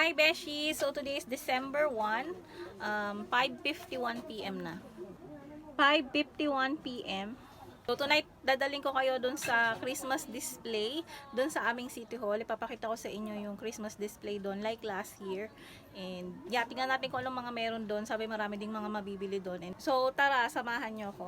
Hi Beshi! So today is December 1, 5:51 p.m. na. 5:51 p.m. So tonight, dadaling ko kayo dun sa Christmas display dun sa aming City Hall. Ipapakita ko sa inyo yung Christmas display dun like last year. And yeah, tingnan natin kung anong mga meron dun. Sabi marami ding mga mabibili dun. And, so tara, samahan nyo ako.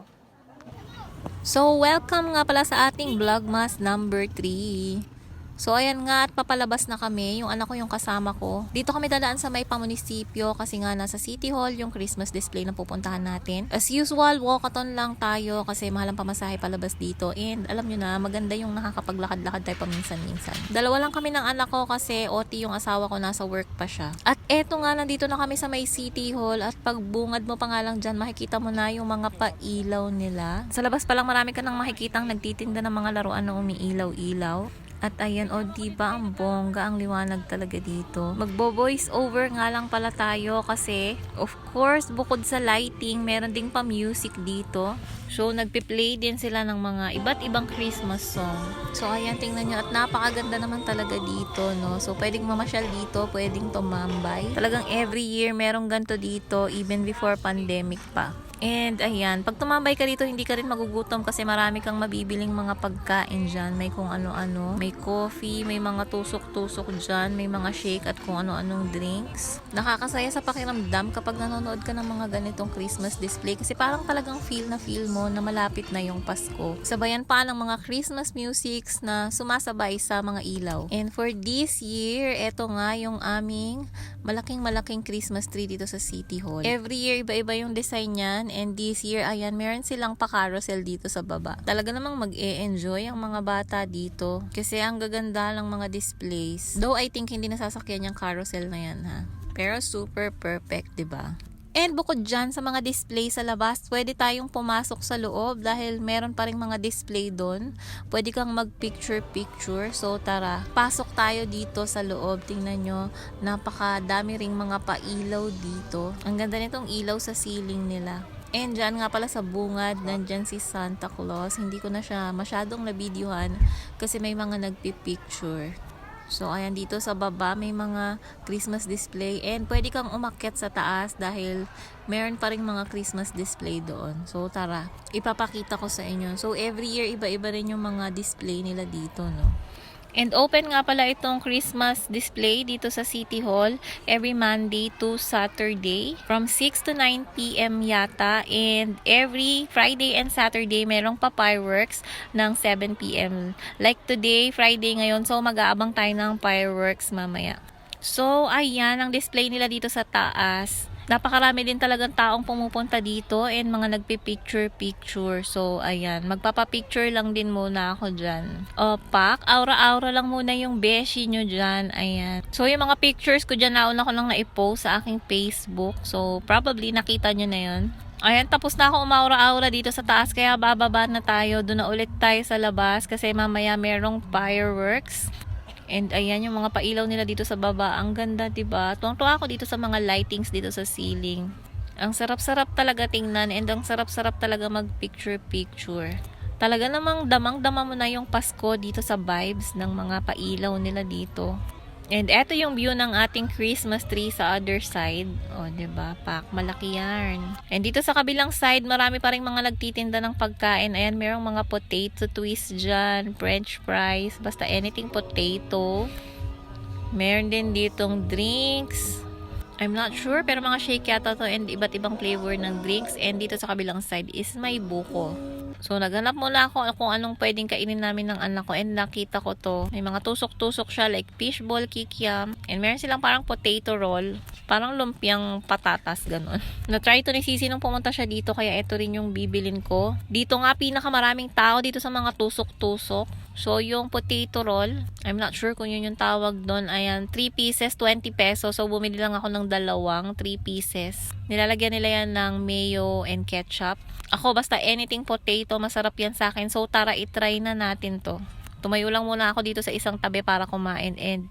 So, welcome nga pala sa ating Vlogmas number 3. So, ayan nga at papalabas na kami. Yung anak ko yung kasama ko. Dito kami dadaan sa may pamunisipyo kasi nga nasa City Hall yung Christmas display na pupuntahan natin. As usual, walkathon lang tayo kasi mahal ang pamasahe palabas dito. And alam nyo na, maganda yung nakakapaglakad-lakad tayo paminsan-minsan. Dalawa lang kami ng anak ko kasi OT yung asawa ko, nasa work pa siya. At eto nga, nandito na kami sa may City Hall at pag bungad mo pa nga lang dyan, makikita mo na yung mga pailaw nila. Sa labas pa lang marami ka nang makikitang nagtitinda ng mga laruan na umiilaw-ilaw. At ayan, o diba ang bongga, ang liwanag talaga dito. Magbo-voice over nga lang pala tayo kasi of course, bukod sa lighting, meron ding pa-music dito. So, nagpi-play din sila ng mga iba't ibang Christmas song. So, ayan, tingnan nyo. At napakaganda naman talaga dito, no? So, pwedeng mamasyal dito, pwedeng tumambay. Talagang every year, merong ganito dito, even before pandemic pa. And ayan, pag tumambay ka dito, hindi ka rin magugutom kasi marami kang mabibiling mga pagkain dyan. May kung ano-ano, may coffee, may mga tusok-tusok dyan, may mga shake at kung ano-anong drinks. Nakakasaya sa pakiramdam kapag nanonood ka ng mga ganitong Christmas display kasi parang talagang feel na feel mo na malapit na yung Pasko. Sabayan pa ng mga Christmas musics na sumasabay sa mga ilaw. And for this year, eto nga yung aming malaking Christmas tree dito sa City Hall. Every year, iba-iba yung design niyan. And this year, ayan, meron silang pa-carousel dito sa baba. Talaga namang mag-e-enjoy ang mga bata dito. Kasi ang gaganda ng mga displays. Though I think hindi nasasakyan yung carousel na yan, ha. Pero super perfect, 'di ba? And bukod dyan sa mga display sa labas, pwede tayong pumasok sa loob dahil meron pa rin mga display doon. Pwede kang mag-picture-picture. So tara, pasok tayo dito sa loob. Tingnan nyo, napakadami ring mga pailaw dito. Ang ganda nitong ilaw sa ceiling nila. And dyan nga pala sa bungad, nandyan si Santa Claus. Hindi ko na siya masyadong nabidyohan kasi may mga nagpipicture. So, ayan, dito sa baba may mga Christmas display and pwede kang umakyat sa taas dahil meron pa rin mga Christmas display doon. So, tara, ipapakita ko sa inyo. So, every year, iba-iba rin yung mga display nila dito, no? And open nga pala itong Christmas display dito sa City Hall every Monday to Saturday from 6 to 9 p.m. yata, and every Friday and Saturday merong pa fireworks ng 7 p.m. Like today, Friday ngayon, so mag-aabang tayo ng fireworks mamaya. So, ayan ang display nila dito sa taas. Napakarami din talagang taong pumupunta dito and mga nagpi-picture-picture. So, ayan. Magpapapicture lang din muna ako dyan. Opak, aura-aura lang muna yung beshi nyo dyan. Ayan. So, yung mga pictures ko dyan, nauna ko lang na-post sa aking Facebook. So, probably nakita nyo na yun. Ayan, tapos na ako umaura-aura dito sa taas. Kaya bababa na tayo. Doon na ulit tayo sa labas kasi mamaya merong fireworks. And ayan yung mga pailaw nila dito sa baba. Ang ganda, diba? Tuwang-tuwa ako dito sa mga lightings dito sa ceiling. Ang sarap-sarap talaga tingnan and ang sarap-sarap talaga mag-picture-picture. Talaga namang damang-dama mo na yung Pasko dito sa vibes ng mga pailaw nila dito. And eto yung view ng ating Christmas tree sa other side. O, diba? Pak, malaki yan. And dito sa kabilang side, marami pa rin mga nagtitinda ng pagkain. Ayan, merong mga potato twist dyan, french fries, basta anything potato. Meron din ditong drinks. I'm not sure, pero mga shake yata to and iba't ibang flavor ng drinks. And dito sa kabilang side is may buko. So, naghanap muna ako kung anong pwedeng kainin namin ng anak ko and nakita ko to. May mga tusok-tusok siya like fishball, kikiam. And meron silang parang potato roll. Parang lumpiang patatas, ganun. Na-try to ni Sisi nung pumunta siya dito kaya ito rin yung bibilin ko. Dito nga pinakamaraming tao dito sa mga tusok-tusok. So, yung potato roll, I'm not sure kung yun yung tawag doon. Ayan, 3 pieces, 20 pesos. So, bumili lang ako ng dalawang 3 pieces. Nilalagyan nila yan ng mayo and ketchup. Ako, basta anything potato, masarap yan sa akin. So, tara, itry na natin to. Tumayo lang muna ako dito sa isang tabi para kumain. And,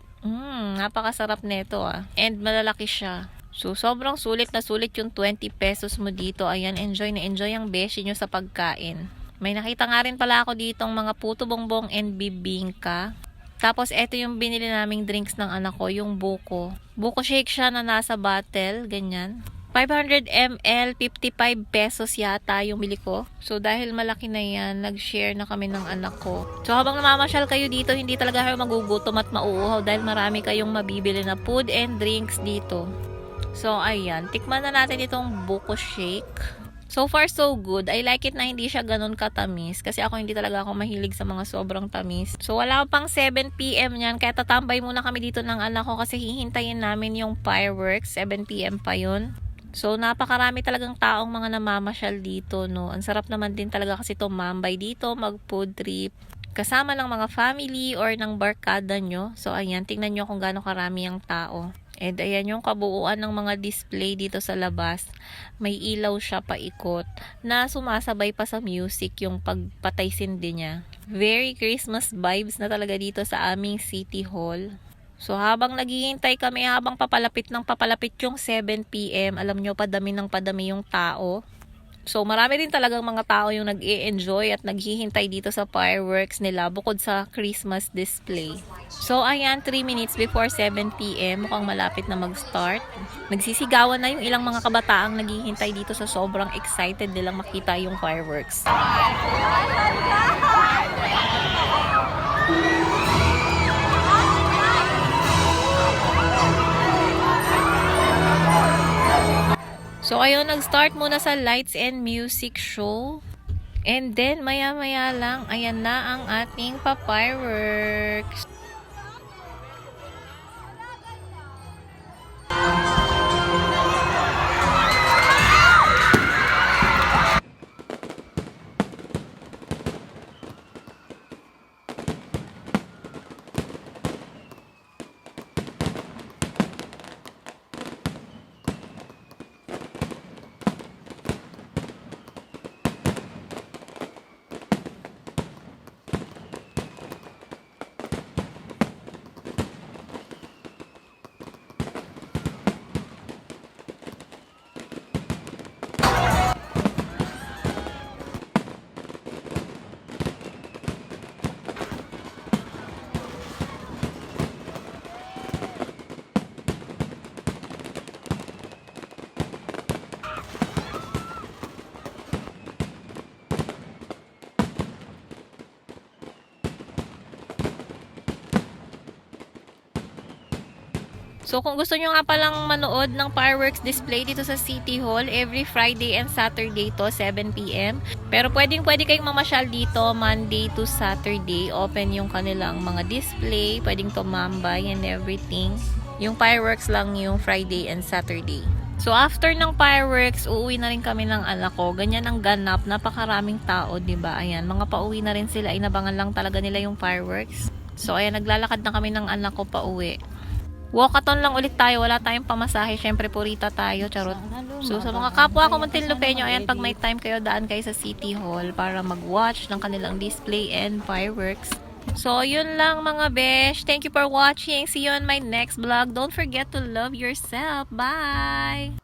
napakasarap nito ah. And, malalaki siya. So, sobrang sulit na sulit yung 20 pesos mo dito. Ayan, enjoy na enjoy ang beshi nyo sa pagkain. May nakita nga rin pala ako ditong mga puto bongbong and bibingka. Tapos, eto yung binili naming drinks ng anak ko, yung buko. Buko shake siya na nasa bottle, ganyan. 500 ml, 55 pesos yata yung bili ko. So, dahil malaki na yan, nag-share na kami ng anak ko. So, habang namamasyal kayo dito, hindi talaga kayo magugutom at mauuhaw dahil marami kayong mabibili na food and drinks dito. So, ayan. Tikman na natin itong buko shake. So far, so good. I like it na hindi siya ganun katamis. Kasi ako hindi talaga ako mahilig sa mga sobrang tamis. So wala pang 7 PM yan. Kaya tatambay muna kami dito ng anak ko kasi hihintayin namin yung fireworks. 7 PM pa yun. So napakarami talagang taong mga namamasyal dito, no. Ang sarap naman din talaga kasi tumambay dito, mag food trip. Kasama ng mga family or ng barkada nyo. So ayan, tingnan nyo kung gaano karami ang tao. And ayan yung kabuuan ng mga display dito sa labas. May ilaw siya paikot na sumasabay pa sa music yung pagpatay sindi niya. Very Christmas vibes na talaga dito sa aming City Hall. So habang naghihintay kami, habang papalapit yung 7 PM, alam nyo, padami ng padami yung tao. So marami din talagang mga tao yung nag-i-enjoy at naghihintay dito sa fireworks nila bukod sa Christmas display. So ayan, 3 minutes before 7 PM, mukhang malapit na mag-start. Nagsisigawan na yung ilang mga kabataang naghihintay dito sa sobrang excited nilang makita yung fireworks. So, ayun, nag-start muna sa lights and music show. And then, maya-maya lang, ayan na ang ating pa-fireworks. So kung gusto nyo nga palang manood ng fireworks display dito sa City Hall, every Friday and Saturday to 7 PM. Pero pwede kayong mamasyal dito Monday to Saturday. Open yung kanilang mga display, pwedeng tumambay and everything. Yung fireworks lang yung Friday and Saturday. So after ng fireworks, uuwi na rin kami ng anak ko. Ganyan ang ganap, napakaraming tao, 'di ba? Ayan, mga pauwi na rin sila, inabangan lang talaga nila yung fireworks. So ayan, naglalakad na kami ng anak ko pauwi. Walkathon lang ulit tayo, wala tayong pamasahe. Syempre, purita tayo, charot. So, sa mga kapwa ko Muntinlupeño, ayan, pag may time kayo, daan kayo sa City Hall para mag-watch ng kanilang display and fireworks. So, yun lang mga besh. Thank you for watching. See you on my next vlog. Don't forget to love yourself. Bye!